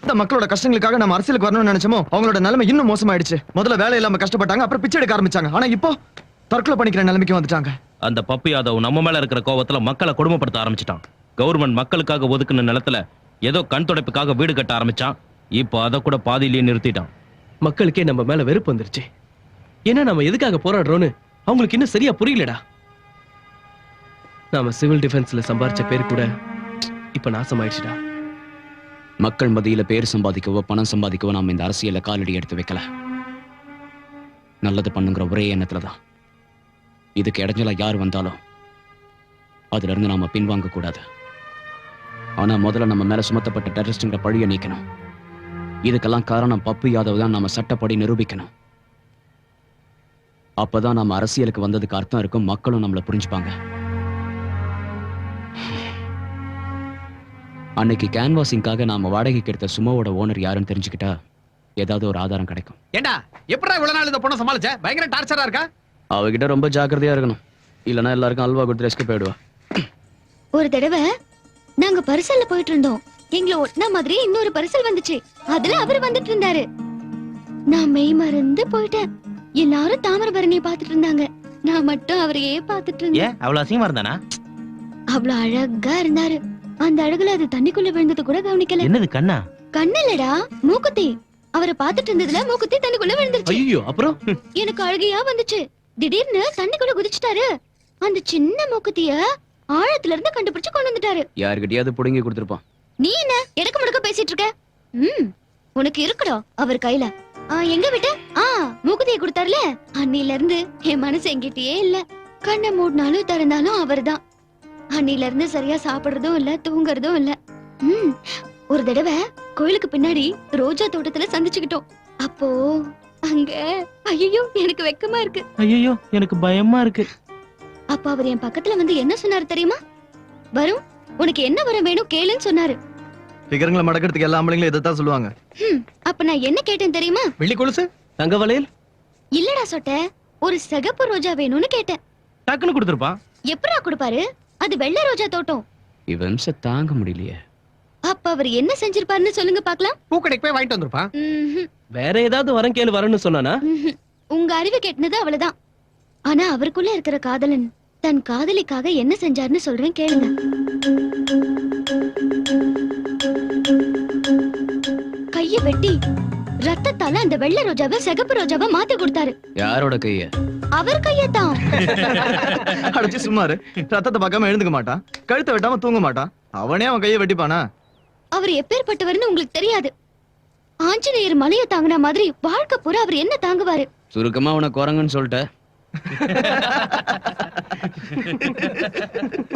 இந்த மக்களோட கஷ்டங்களுக்காக நம்ம அரசியலுக்கு வரணும்னு நினைச்சோமோ அவங்களோட நிலைமை இன்னும் மோசமாயிடுச்சு. முதல்ல வேலை இல்லாம கஷ்டப்பட்டாங்க, அப்புறம் பிச்சை எடுக்க ஆரம்பிச்சாங்க. ஆனா இப்போ தற்கொலை பண்ணிக்கிற நிலைமைக்கு வந்துட்டாங்க. அந்த பப்பு யாதவ் நம்ம மேல இருக்கிற கோவத்துல மக்களை கொடுமைப்படுத்த ஆரம்பிச்சிட்டான். கவர்மெண்ட் மக்களுக்காக ஒதுக்குன நிலத்துல ஏதோ கண் துடைப்புக்காக வீடு கட்ட ஆரம்பிச்சான். இப்போ அதை கூட பாதியிலேயே நிறுத்திட்டான். மக்களுக்கே நம்ம மேல வெறுப்பு வந்துருச்சு. ஏன்னா நம்ம எதுக்காக போராடுறோம்னு அவங்களுக்கு இன்னும் சரியா புரியலடா. நாம சிவில் டிஃபென்ஸ்ல சம்பாரிச்ச பேர் கூட இப்ப நாசமாயிடுச்சுடா. மக்கள் மத்தியில பேர் சம்பாதிக்கவோ பணம் சம்பாதிக்கவோ நாம இந்த அரசியல காலடி எடுத்து வைக்கல. நல்லது பண்ணுங்கிற ஒரே எண்ணத்துலதான். இதுக்கு இடைஞ்சலா யார் வந்தாலும் அதுல இருந்து நாம பின்வாங்க கூடாது. ஆனா முதல்ல நம்ம மேல சுமத்தப்பட்ட டெரரிஸ்ட்ங்கிற பழிய நீக்கணும். இதுக்கெல்லாம் காரணம் பப்பு யாதவ் தான் நாம சட்டப்படி நிரூபிக்கணும். அப்பதான் நம்ம அரசியலுக்கு வந்ததுக்கு அர்த்தம் இருக்கும். மக்களும் நம்மளை புரிஞ்சுப்பாங்க. அன்னைக்கு கேன்வாசிங்காக நாம வாடகைக்கு எடுத்த சுமோவோட ஓனர் யாருன்னு தெரிஞ்சுக்கிட்டா ஏதாவது ஒரு ஆதாரம் கிடைக்கும். ஏண்டா எப்படா இவ்வளவு நாள் இந்த பொண்ணை சமாளிச்ச? பயங்கர டார்ச்சரா இருக்கா? அவகிட்ட ரொம்ப ஜாக்கிரதையா இருக்கணும். இல்லனா எல்லாருக்கும் அல்வா கொடுத்து ரெஸ்க் போயிடுவா. ஒரு தடவை நாங்க பரிசல்ல போயிட்டு இருந்தோம். எங்களை ஒட்டின மாதிரி இன்னொரு பரிசல் வந்துச்சு. அதுல அவர் வந்துட்டு இருந்தாரு. நான் மெய் மறந்து போயிட்டேன். எல்லாரும் தாமிரபரணியை பாத்துட்டு இருந்தாங்க. நான் மட்டும் அவரையே பாத்துட்டு இருந்தேன். அவ்வளவு அசிங்கமா இருந்தானா? அவ்வளவு அழகா இருந்தாரு. அந்த அழகுல அது தண்ணிக்குள்ள விழுந்தது கூட கவனிக்கல. என்னது கண்ணா? கண்ணல்லடா, மூக்குத்தி. அவரை பாத்துட்டு இருந்ததுல மூக்குத்தி தண்ணிக்குள்ள விழுந்துருச்சு. ஐயோ, அப்புறம் எனக்கு அழுகையா வந்துச்சு. திடீர்னு தண்ணிக்குள்ள குதிச்சுட்டாரு. அந்த சின்ன மூக்குத்திய ஆழத்துல இருந்து கண்டுபிடிச்சு கொண்டு வந்துட்டாரு. யார்கிட்டயாவது புடுங்கி கொடுத்துருப்பான். நீ என்ன எடக்கு முடக்க பேசிட்டு இருக்க? உனக்கு இருக்குடா அவர் கையில. எங்க விட்ட? மூக்குத்திய கொடுத்தாருல, அன்னில இருந்து என் மனசு எங்கிட்டயே இல்ல. கண்ணை மூடினாலும் திறந்தாலும் அவர்தான். அன்னில இருந்து சரியா சாப்பிடுறதும் இல்ல, தூங்குறதும் இல்ல. ஒரு தடவை கோயிலுக்கு பின்னாடி ரோஜா தோட்டத்துல சந்திச்சுக்கிட்டோம். அப்போ அங்க ஐயோ எனக்கு வெக்கமா இருக்கு. ஐயோ எனக்கு பயமா இருக்கு. அப்ப அவர் என் பக்கத்துல வந்து என்ன சொன்னாரு தெரியுமா? வரும், உனக்கு என்ன வரம் வேணும் கேளுன்னு சொன்னாரு. பிகரங்களை மடக்கிறதுக்கு எல்லா ஆம்பளைங்களும் இதைத்தான் சொல்லுவாங்க. அப்ப நான் என்ன கேட்டேன் தெரியுமா? வெள்ளி கொலுசு, தங்க வளையல். இல்லடா சொட்ட, ஒரு சிகப்பு ரோஜா வேணும்னு கேட்டேன். டக்குன்னு கொடுத்துருப்பான். எப்படா கொடுப்பாரு? அது வெள்ளை ரோஜா தோட்டம். இவன் தாங்க முடியலையே. அப்ப அவர் என்ன செஞ்சிருப்பாருன்னு சொல்லுங்க பாக்கலாம். பூக்கடைக்கு போய் வாங்கிட்டு வந்திருப்பான். வேற ஏதாவது வரம் கேளு வரன்னு சொன்னானா? உங்க அறிவு கேட்டது அவ்வளவுதான். ஆனா அவருக்குள்ள இருக்கிற காதலன் தன் காதலிக்காக என்ன செஞ்சாருன்னு சொல்றேன் கேளுங்க. கைய வெட்டி ரத்தத்தால அந்த வெள்ளை ரோஜாவை சிகப்பு ரோஜாவை மாத்தி கொடுத்தாரு. யாரோட கைய? அவர் கையத்தான். அடிச்சு சும்மாரு. ரத்தத்தை பார்க்காம எழுந்துக்க மாட்டான், கழுத்தை வெட்டாம தூங்க மாட்டான். அவனே அவன் கையை வெட்டிப்பானா? அவர் எப்பேற்பட்டவர்னு உங்களுக்கு தெரியாது. ஆஞ்சநேயர் மலையை தாங்கின மாதிரி வாழ்க்கை பூரா அவர் என்ன தாங்குவாரு? சுருக்கமா அவனை குரங்குன்னு சொல்லிட்ட.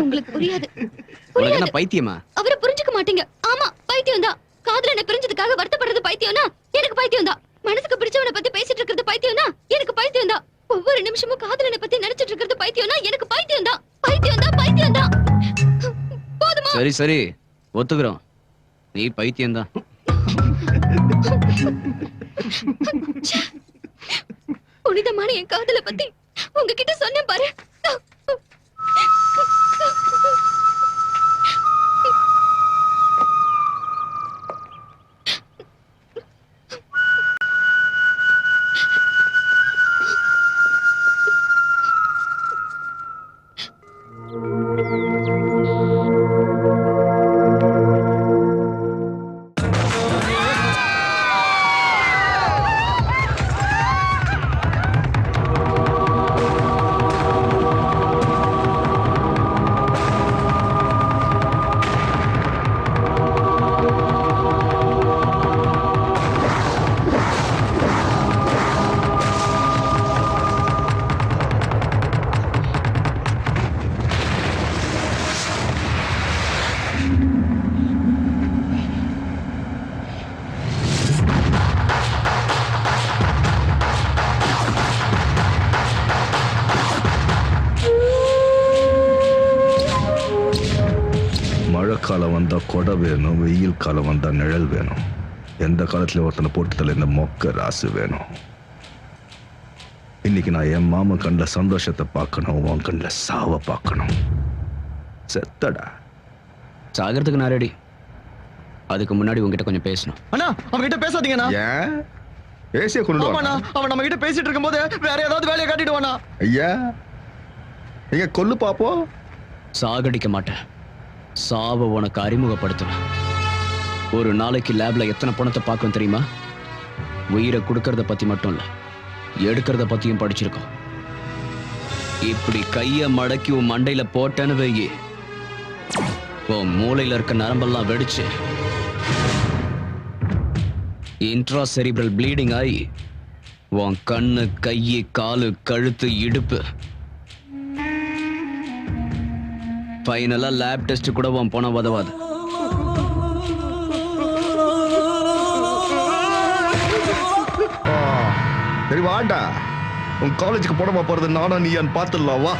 உங்களுக்கு புரியாது. என்ன பைத்தியமா? அவரை புரிஞ்சுக்க மாட்டீங்க. ஆமா, பைத்தியம் தான். காதலனை பிரிஞ்சதுக்காக வருத்தப்படுறது பைத்தியம்னா எனக்கு பைத்தியம் தான். மனசுக்கு பிடிச்சவனை பத்தி பேசிட்டு இருக்கிறது பைத்தியம்னா எனக்கு பைத்தியம் தான். ஒவ்வொரு நிமிஷமும் காதலனை பத்தி நினைச்சிட்டு இருக்கிறது பைத்தியம்னா எனக்கு பைத்தியம் தான். பைத்தியம் தான், பைத்தியம் தான். போதுமா? சரி சரி, ஒத்துக்கிறோம். நீ பைத்தியம் தான். புனிதமான என் காதலை பத்தி உங்ககிட்ட சொன்னேன் பாரு. காலம் வந்தா கொடை வேணும், வெயில் காலம் வந்தா நிழல் வேணும். எந்த காலத்துல ஒருத்தனை போட்டுதல இந்த மொக்க ராசு வேணும். இன்னைக்கு நான் என் மாமன் கண்ணில் சந்தோஷத்தை பார்க்கணும், உன் கண்ணில் சாவ பார்க்கணும். செத்தடா. சாகிறதுக்கு நான் ரெடி. அதுக்கு முன்னாடி உங்ககிட்ட கொஞ்சம் பேசணும். அண்ணா அவன் கிட்ட பேசாதீங்கண்ணா. ஏன் பேசிய கொண்டு ஆமாண்ணா, அவன் நம்ம கிட்ட பேசிட்டு இருக்கும்போது வேற ஏதாவது வேலையை காட்டிடுவானா? ஐயா நீங்க கொல்லு பாப்போம். சாகடிக்க மாட்டேன், சாவ உனக்கு அறிமுகப்படுத்துவேன். ஒரு நாளைக்கு லேப்ல எத்தனை பணத்தை பார்க்கும் தெரியுமா? உயிரை கொடுக்கறத பத்தி மட்டும் இல்ல, எடுக்கிறத பத்தியும் படிச்சிருக்கோம். இப்படி கைய மடக்கி உன் மண்டையில போட்டேன்னு வையி, உன் மூளையில இருக்க நரம்பெல்லாம் வெடிச்சு இன்ட்ரா செரிப்ரல் ப்ளீடிங் ஆகி உன் கண்ணு, கையு, காலு, கழுத்து, இடுப்பு, ஃபைனலா லேப் டெஸ்ட் கூட உன் போன உதவாது. சரி வாடா, உன் காலேஜுக்கு போடமா போறது நானும் நீ பார்த்துடலாம் வா.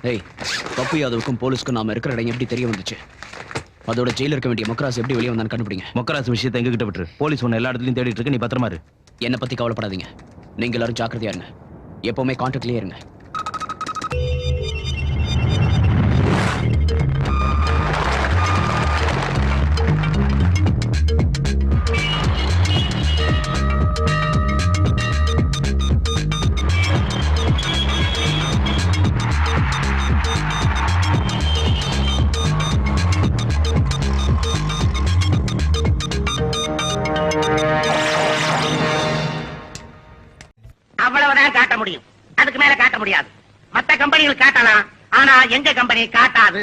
ஏய், பப்பு யாதவுக்கும் போலீஸ்க்கும் நாம இருக்கிற இடம் எப்படி தெரிய வந்துச்சு? அதோட ஜெயில இருக்க வேண்டிய மொக்கராஸ் எப்படி வெளியே வந்தான்னு கண்டுபிடிங்க. மொக்கராசு விஷயத்தை எங்ககிட்ட விட்டுரு. போலீஸ் உன்னை எல்லா இடத்துலயும் தேடிட்டு இருக்கு. நீ பத்திரமா இரு. என்னை பத்தி கவலைப்படாதீங்க. நீங்க எல்லாரும் ஜாக்கிரதையா இருங்க. எப்பவுமே கான்டாக்ட்லயே இருங்க. அவ்வளவுதான் காட்ட முடியும். அதுக்கு மேல காட்ட முடியாது. மத்த கம்பெனிகள் காட்டலாம், ஆனா எங்க கம்பெனி காட்டாது.